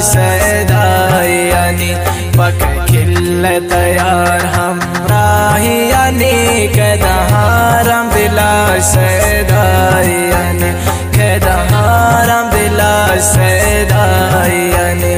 सदायानी पक खिल तैयार हमराहियानी कदहारम दिला सदायानी कदहारम दिला सदायानी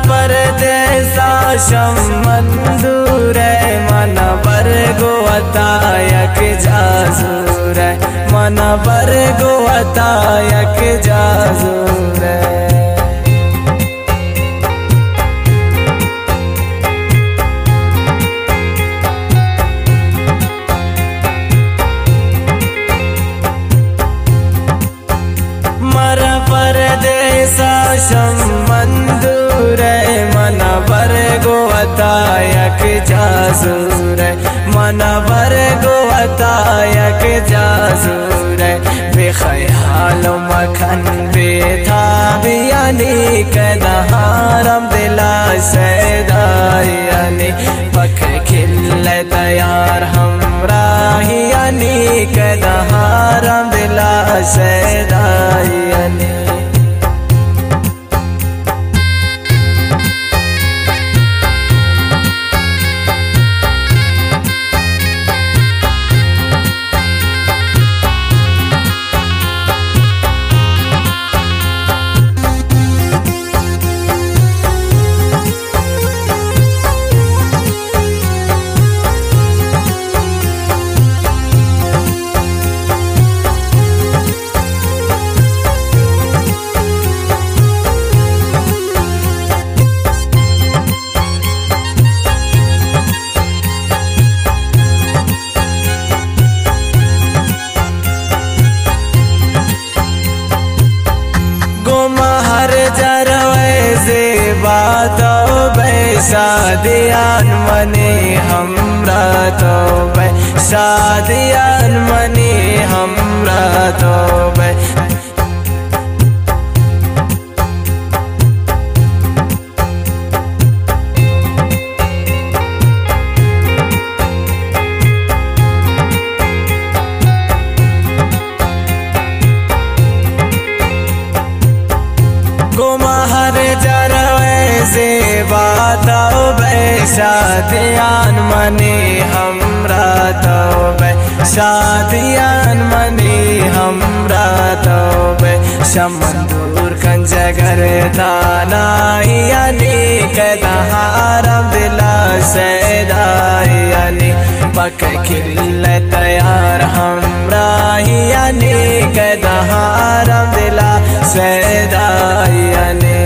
परदेसा शमंदूर मन बर गोतायक जाजूर मन बर गोतायक जाजूर मर परदेसा शमंदूर मन बर गोतायक जाजूर मन बर गोतायक जाजूर बेख्याल मखन बेताबियानी कदहारम दिला सदायानी पक खिल तैयार हमराहियानी कदहारम दिला सदायानी महर जरवे से बातो शादियान मने हमरा तो शादियान मने हमरा तो महर जरवे से बातो शादियान मने हमरा तो शादियान मने हमरा तो शमंदूर कंजगर दानायानी कदहारम दिला सदायानी पक खिल तैयार हमराहियानी कदहारम दिला सदायानी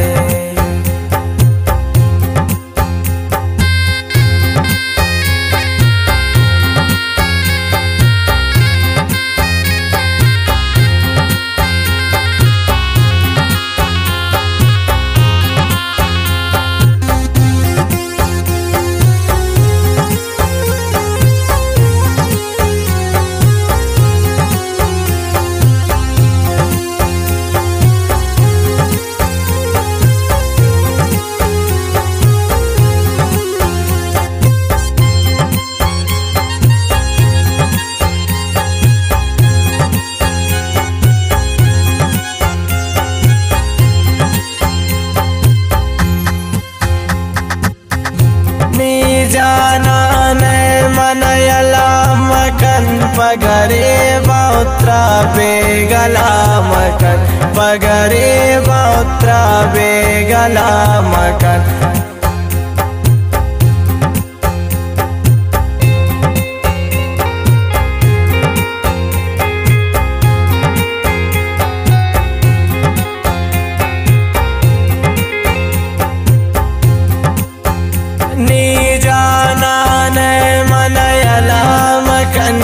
जाना ने मनयला मकन पगरे बौत्रा बेगला मकन पगरे बौत्रा बेगला मकन